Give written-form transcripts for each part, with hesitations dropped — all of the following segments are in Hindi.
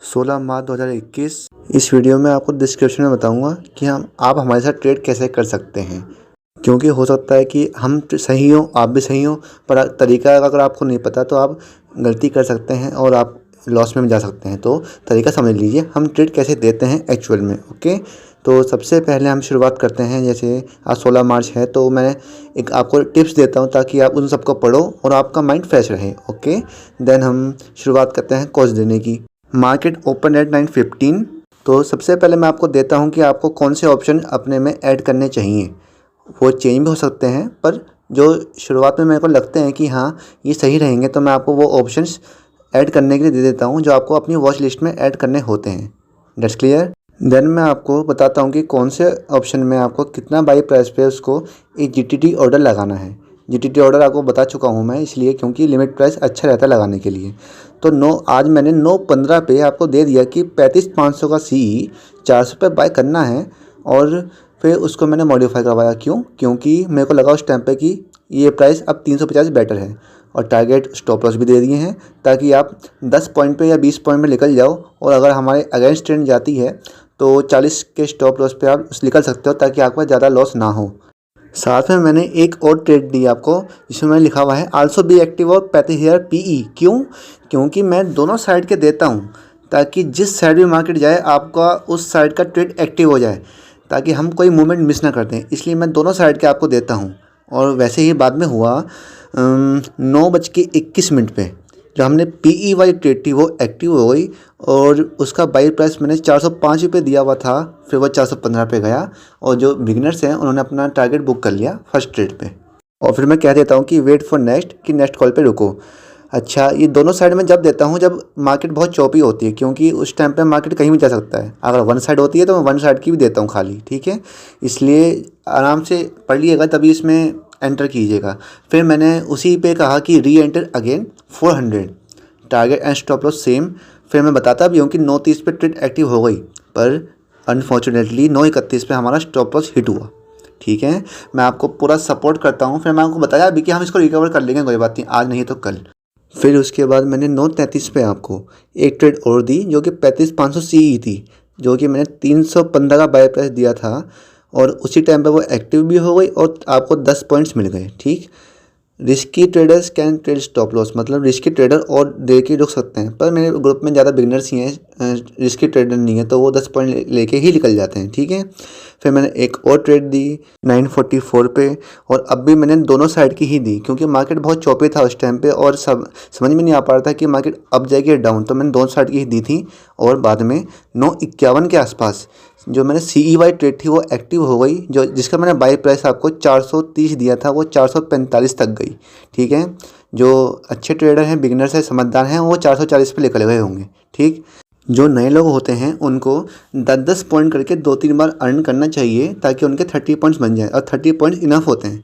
16 मार्च 2021। इस वीडियो में आपको डिस्क्रिप्शन में बताऊंगा कि आप हमारे साथ ट्रेड कैसे कर सकते हैं, क्योंकि हो सकता है कि हम सही हो, आप भी सही हो, पर तरीका अगर आपको नहीं पता तो आप गलती कर सकते हैं और आप लॉस में जा सकते हैं। तो तरीका समझ लीजिए, हम ट्रेड कैसे देते हैं एक्चुअल में। ओके, तो सबसे पहले हम शुरुआत करते हैं। जैसे आज 16 मार्च है तो मैं एक आपको टिप्स देता हूं ताकि आप उन सबको पढ़ो और आपका माइंड फ्रेश रहे। ओके, देन हम शुरुआत करते हैं कॉस्ट देने की। Market open at 9:15। तो सबसे पहले मैं आपको देता हूं कि आपको कौन से ऑप्शन अपने में ऐड करने चाहिए। वो चेंज भी हो सकते हैं, पर जो शुरुआत में मेरे को लगते हैं कि हाँ ये सही रहेंगे, तो मैं आपको वो ऑप्शंस ऐड करने के लिए दे देता हूँ जो आपको अपनी वॉच लिस्ट में ऐड करने होते हैं। That's clear. देन मैं आपको बताता हूँ कि कौन से ऑप्शन में आपको कितना बाई प्राइस पे उसको एक GTT ऑर्डर लगाना है। GTT ऑर्डर आपको बता चुका हूँ मैं, इसलिए क्योंकि लिमिट प्राइस अच्छा रहता है लगाने के लिए। तो आज मैंने 9:15 पे आपको दे दिया कि 35,500 का CE 400 पे बाय करना है, और फिर उसको मैंने मॉडिफाई करवाया। क्योंकि मेरे को लगा उस टाइम पे कि ये प्राइस अब 350 बेटर है, और टारगेट स्टॉप लॉस भी दे दिए हैं ताकि आप 10 पॉइंट पे या 20 पॉइंट में निकल जाओ, और अगर हमारे अगेंस्ट ट्रेंड जाती है तो 40 के स्टॉप लॉस पे आप निकल सकते हो ताकि आपका ज़्यादा लॉस ना हो। साथ में मैंने एक और ट्रेड दी आपको, जिसमें मैंने लिखा हुआ है आल्सो बी एक्टिव और पैथी हेयर PE। क्योंकि मैं दोनों साइड के देता हूँ ताकि जिस साइड भी मार्केट जाए आपका उस साइड का ट्रेड एक्टिव हो जाए, ताकि हम कोई मूवमेंट मिस ना कर दें। इसलिए मैं दोनों साइड के आपको देता हूँ। और वैसे ही बाद में हुआ 9:21 पे जो हमने PE वाली ट्रेड थी वो एक्टिव हो गई, और उसका बाई प्राइस मैंने 405 रुपये दिया हुआ था, फिर वो 415 पे गया, और जो बिगिनर्स हैं उन्होंने अपना टारगेट बुक कर लिया फर्स्ट ट्रेड पे। और फिर मैं कह देता हूँ कि वेट फॉर नेक्स्ट, कि नेक्स्ट कॉल पे रुको। अच्छा, ये दोनों साइड में जब देता हूँ जब मार्केट बहुत चौपी होती है, क्योंकि उस टाइम पे मार्केट कहीं भी जा सकता है। अगर वन साइड होती है तो मैं वन साइड की भी देता हूँ खाली, ठीक है। इसलिए आराम से पढ़ लीजिएगा, तभी इसमें एंटर कीजिएगा। फिर मैंने उसी पे कहा कि री enter again 400, target and stop loss same. फिर मैं बताता भी हूँ कि 9:30 पे ट्रेड एक्टिव हो गई, पर अनफॉर्चुनेटली 9:31 पे हमारा स्टॉप लॉस हिट हुआ, ठीक है। मैं आपको पूरा सपोर्ट करता हूँ। फिर मैं आपको बताया भी कि हम इसको रिकवर कर लेंगे, कोई बात नहीं, आज नहीं तो कल। फिर उसके बाद मैंने 9:33 पे आपको एक ट्रेड और दी जो कि 35,500 CE थी, जो कि मैंने 315 का बाय प्राइस दिया था, और उसी टाइम पे वो एक्टिव भी हो गई और आपको 10 पॉइंट्स मिल गए, ठीक। Risky traders can trade stop loss, मतलब रिस्की ट्रेडर और दे के रुक सकते हैं, पर मेरे ग्रुप में ज़्यादा बिगनर्स ही हैं, रिस्की ट्रेडर नहीं है, तो वो 10 पॉइंट लेके ही निकल जाते हैं, ठीक है। फिर मैंने एक और ट्रेड दी 9:44 पे, और अब भी मैंने दोनों साइड की ही दी क्योंकि मार्केट बहुत चौपे था उस टाइम पे, और समझ में नहीं आ पा रहा था कि मार्केट अप जाएगी या डाउन, तो मैंने दोनों साइड की ही दी थी। और बाद में 9:51 के आसपास जो मैंने CE वाई ट्रेड थी वो एक्टिव हो गई, जो जिसका मैंने बाई प्राइस आपको 430 दिया था वो 445 तक गई, ठीक है। जो अच्छे ट्रेडर हैं, बिगिनर्स हैं, समझदार हैं, वो 440 पे निकल गए होंगे, ठीक। जो नए लोग होते हैं उनको 10-10 पॉइंट करके 2-3 बार अर्न करना चाहिए ताकि उनके 30 पॉइंट्स बन जाए, और 30 पॉइंट्स इनफ होते हैं।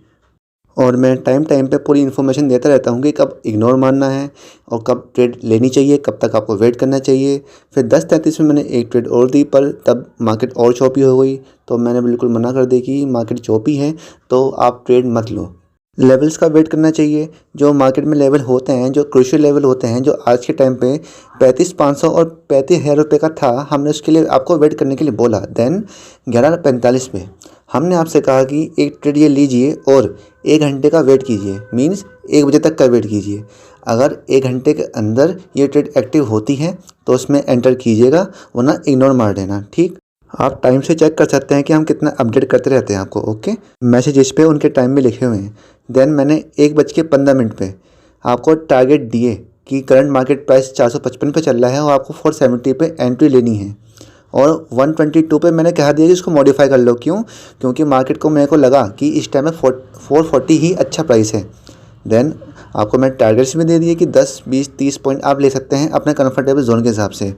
और मैं टाइम पे पूरी इन्फॉर्मेशन देता रहता हूँ कि कब इग्नोर मारना है और कब ट्रेड लेनी चाहिए, कब तक आपको वेट करना चाहिए। फिर 10:33 में मैंने एक ट्रेड और दी, पर तब मार्केट और चौपी हो गई, तो मैंने बिल्कुल मना कर दी कि मार्केट चौपी है तो आप ट्रेड मत लो। लेवल्स का वेट करना चाहिए। जो मार्केट में लेवल होते हैं, जो क्रूशियल लेवल होते हैं, जो आज के टाइम पे 35,500 और 35,000 रुपये का था, हमने उसके लिए आपको वेट करने के लिए बोला। देन 11:45 पे हमने आपसे कहा कि एक ट्रेड ये लीजिए और 1 घंटे का वेट कीजिए, मीन्स 1 बजे तक का वेट कीजिए। अगर 1 घंटे के अंदर ये ट्रेड एक्टिव होती है तो उसमें एंटर कीजिएगा, वरना इग्नोर मार देना, ठीक। आप टाइम से चेक कर सकते हैं कि हम कितना अपडेट करते रहते हैं आपको, ओके। मैसेजेस पे उनके टाइम में लिखे हुए हैं। देन मैंने 1:15 पे आपको टारगेट दिए कि करंट मार्केट प्राइस 455 पे चल रहा है और आपको 470 पे एंट्री लेनी है, और 122 पे मैंने कह दिया कि इसको मॉडिफाई कर लो। क्योंकि मार्केट को मेरे को लगा कि इस टाइम में 440 ही अच्छा प्राइस है। देन आपको मैं टारगेट्स भी दे दिए कि 10, 20, 30 पॉइंट आप ले सकते हैं अपने कंफर्टेबल जोन के हिसाब से।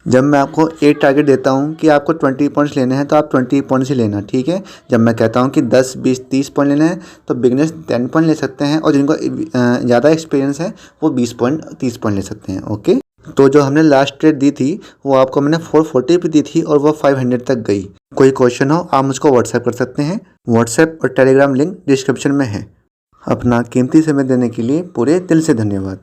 जब मैं आपको एक टारगेट देता हूं कि आपको 20 पॉइंट्स लेने हैं तो आप 20 पॉइंट्स ही लेना, ठीक है। जब मैं कहता हूं कि 10, 20, 30 पॉइंट लेने हैं तो बिगनर्स 10 पॉइंट ले सकते हैं, और जिनको ज़्यादा एक्सपीरियंस है वो 20 पॉइंट, 30 पॉइंट ले सकते हैं, ओके। तो जो हमने लास्ट ट्रेड दी थी वो आपको मैंने 440 पे दी थी और वो 500 तक गई। कोई क्वेश्चन हो आप मुझको व्हाट्सएप कर सकते हैं। व्हाट्सएप और टेलीग्राम लिंक डिस्क्रिप्शन में है। अपना कीमती समय देने के लिए पूरे दिल से धन्यवाद।